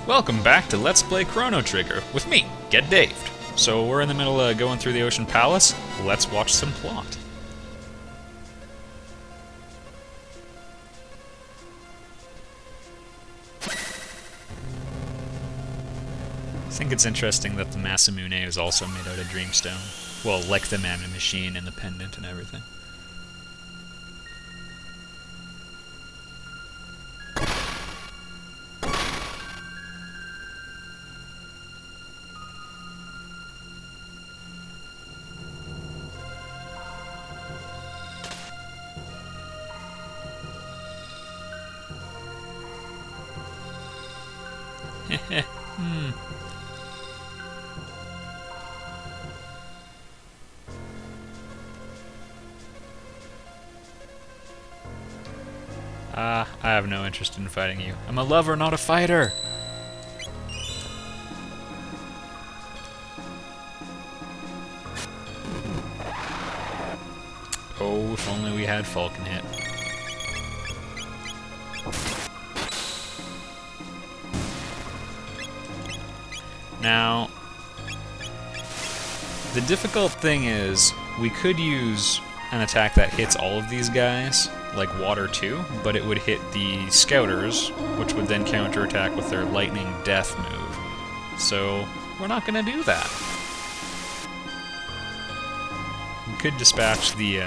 Welcome back to Let's Play Chrono Trigger with me, Get Daved. So we're in the middle of going through the Ocean Palace. Let's watch some plot. I think it's interesting that the Masamune is also made out of Dreamstone. Well, like the Mana Machine and the pendant and everything. I have no interest in fighting you. I'm a lover, not a fighter! Oh, if only we had Falcon hit. Now, the difficult thing is, we could use an attack that hits all of these guys, like Water 2, but it would hit the Scouters, which would then counterattack with their Lightning Death move. So, we're not going to do that. We could dispatch the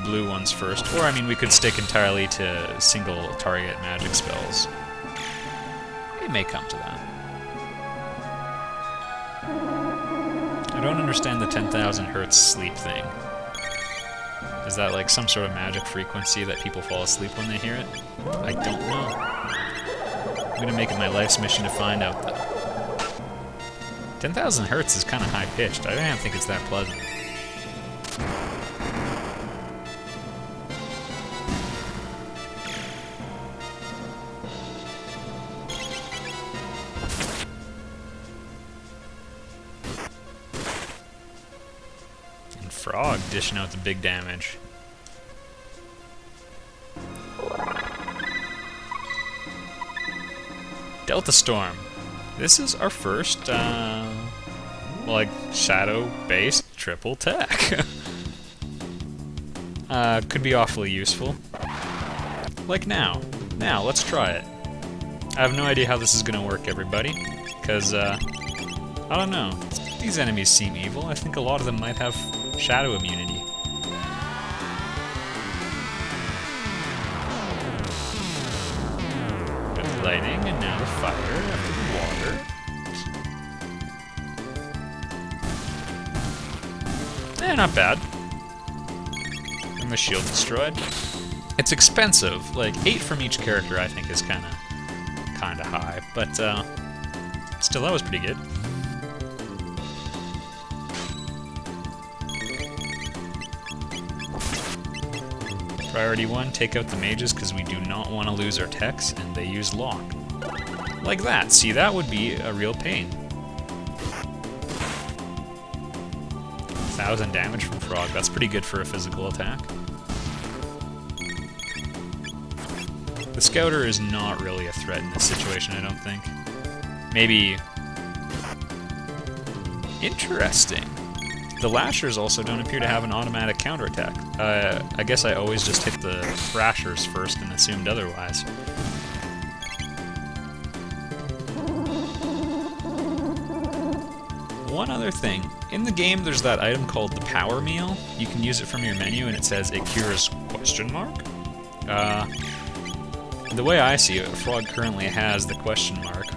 blue ones first, or I mean we could stick entirely to single target magic spells. It may come to that. I don't understand the 10,000 hertz sleep thing. Is that like some sort of magic frequency that people fall asleep when they hear it? I don't know. I'm gonna make it my life's mission to find out though. 10,000 hertz is kind of high-pitched. I don't think it's that pleasant. Frog dishing out the big damage. Delta Storm. This is our first, like, shadow-based triple tech. Could be awfully useful. Like now. Now, let's try it. I have no idea how this is gonna work, everybody, because, I don't know. These enemies seem evil. I think a lot of them might have shadow immunity. Got the lightning, and now the fire, after the water. Eh, not bad. And the shield destroyed. It's expensive. Like, 8 from each character I think is kinda high, but still, that was pretty good. Priority 1, take out the mages because we do not want to lose our techs, and they use lock. Like that. See, that would be a real pain. 1,000 damage from Frog. That's pretty good for a physical attack. The Scouter is not really a threat in this situation, I don't think. Maybe... Interesting. The Lashers also don't appear to have an automatic counterattack. I guess I always just hit the Thrashers first and assumed otherwise. One other thing. In the game, there's that item called the Power Meal. You can use it from your menu and it says it cures question mark? The way I see it, Frog currently has the question mark.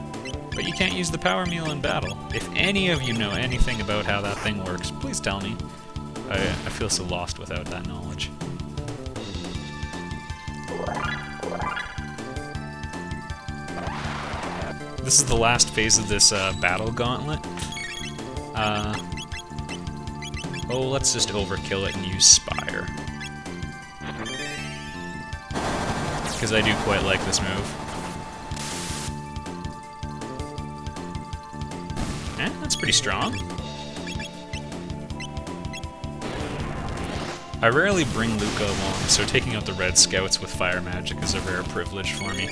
But you can't use the Power Meal in battle. If any of you know anything about how that thing works, please tell me. I feel so lost without that knowledge. This is the last phase of this battle gauntlet. Oh, let's just overkill it and use Spire. Because I do quite like this move. That's pretty strong. I rarely bring Luca along, so taking out the Red Scouts with fire magic is a rare privilege for me.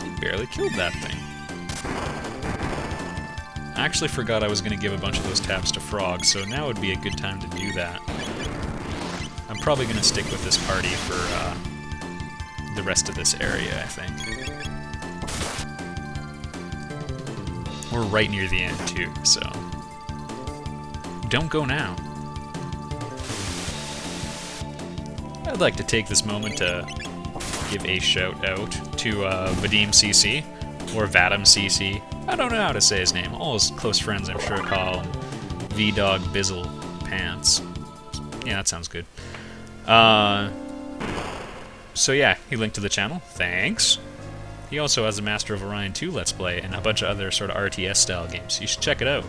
He barely killed that thing. I actually forgot I was going to give a bunch of those tabs to Frog, so now would be a good time to do that. I'm probably going to stick with this party for the rest of this area, I think. We're right near the end, too, so... Don't go now. I'd like to take this moment to give a shout out to Vadim CC, or Vadim CC. I don't know how to say his name. All his close friends, I'm sure, call him V-Dog Bizzle Pants. Yeah, that sounds good. So yeah, he linked to the channel. Thanks. He also has a Master of Orion 2 Let's Play and a bunch of other sort of RTS-style games. You should check it out.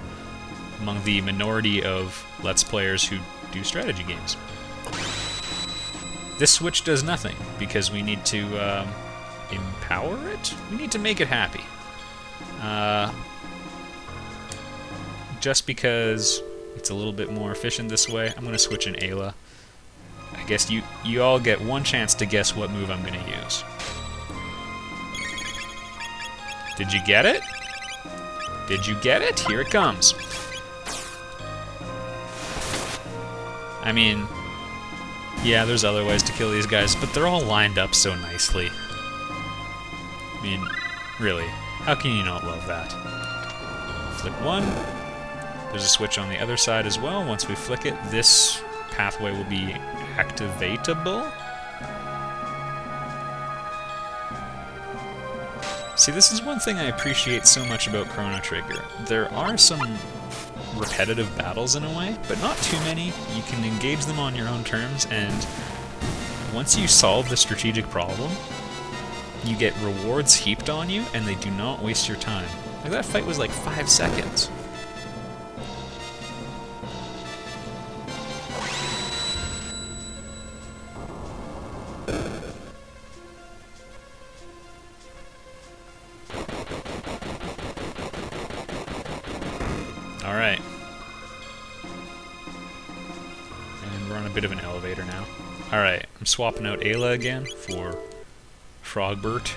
Among the minority of Let's Players who do strategy games. This Switch does nothing, because we need to empower it? We need to make it happy. Just because it's a little bit more efficient this way, I'm going to switch in Ayla. I guess you all get one chance to guess what move I'm going to use. Did you get it? Did you get it? Here it comes. I mean, yeah, there's other ways to kill these guys, but they're all lined up so nicely. I mean, really, how can you not love that? Flick one. There's a switch on the other side as well. Once we flick it, this pathway will be activatable. See, this is one thing I appreciate so much about Chrono Trigger. There are some repetitive battles in a way, but not too many. You can engage them on your own terms, and once you solve the strategic problem, you get rewards heaped on you, and they do not waste your time. Like, that fight was like 5 seconds. Alright. And we're on a bit of an elevator now. Alright, I'm swapping out Ayla again for Frogbert.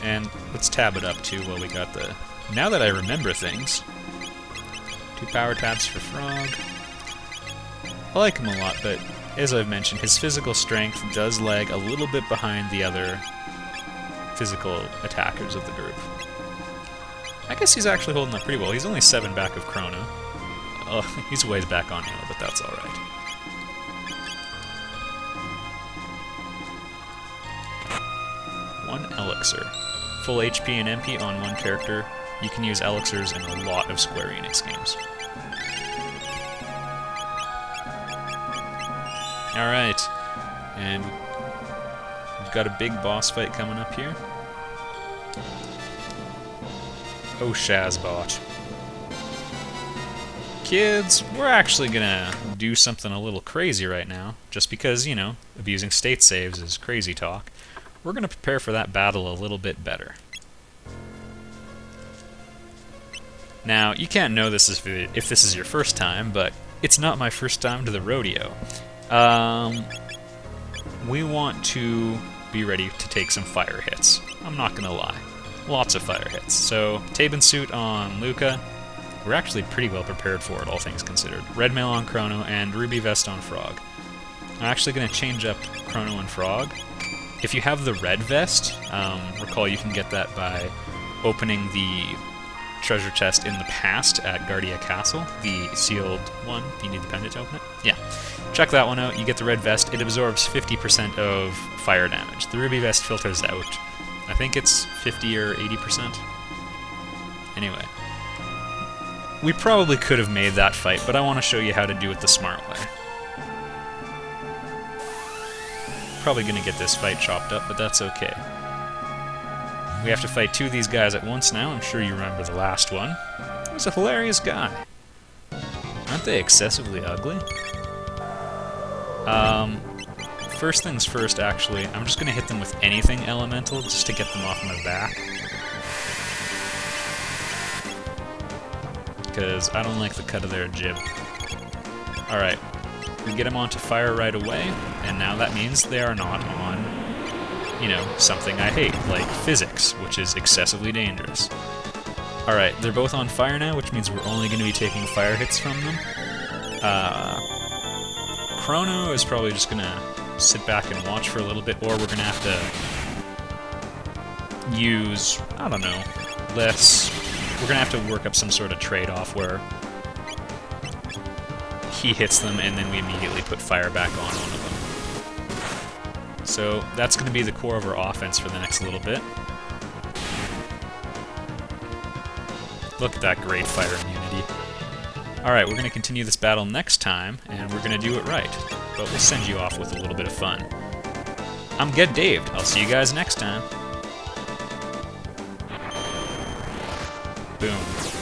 And let's tab it up too while we got the... Now that I remember things. 2 power tabs for Frog. I like him a lot, but as I've mentioned, his physical strength does lag a little bit behind the other physical attackers of the group. I guess he's actually holding up pretty well. He's only 7 back of Chrono. Oh, he's ways back on Ayla, but that's alright. One elixir. Full HP and MP on one character. You can use elixirs in a lot of Square Enix games. Alright. And we've got a big boss fight coming up here. Oh, Shazbot. Kids, we're actually gonna do something a little crazy right now, just because, you know, abusing state saves is crazy talk. We're gonna prepare for that battle a little bit better. Now, you can't know this if this is your first time, but it's not my first time to the rodeo. We want to be ready to take some fire hits. I'm not gonna lie. Lots of fire hits. So, Tabin Suit on Luca. We're actually pretty well prepared for it, all things considered. Red Mail on Chrono, and Ruby Vest on Frog. I'm actually going to change up Chrono and Frog. If you have the red vest, recall you can get that by opening the treasure chest in the past at Guardia Castle, the sealed one. You need the pendant to open it? Yeah. Check that one out. You get the red vest. It absorbs 50% of fire damage. The Ruby Vest filters out. I think it's 50 or 80%. Anyway. We probably could have made that fight, but I want to show you how to do it the smart way. Probably going to get this fight chopped up, but that's okay. We have to fight 2 of these guys at once now. I'm sure you remember the last one. He was a hilarious guy. Aren't they excessively ugly? First things first, actually, I'm just going to hit them with anything elemental just to get them off my back. Because I don't like the cut of their jib. Alright, we get them onto fire right away, and now that means they are not on, you know, something I hate, like physics, which is excessively dangerous. Alright, they're both on fire now, which means we're only going to be taking fire hits from them. Chrono is probably just going to sit back and watch for a little bit, or we're going to have to use, I don't know, we're going to have to work up some sort of trade-off where he hits them and then we immediately put fire back on one of them. So that's going to be the core of our offense for the next little bit. Look at that great fire immunity. Alright, we're going to continue this battle next time, and we're going to do it right. But we'll send you off with a little bit of fun. I'm Get Daved. I'll see you guys next time. Boom.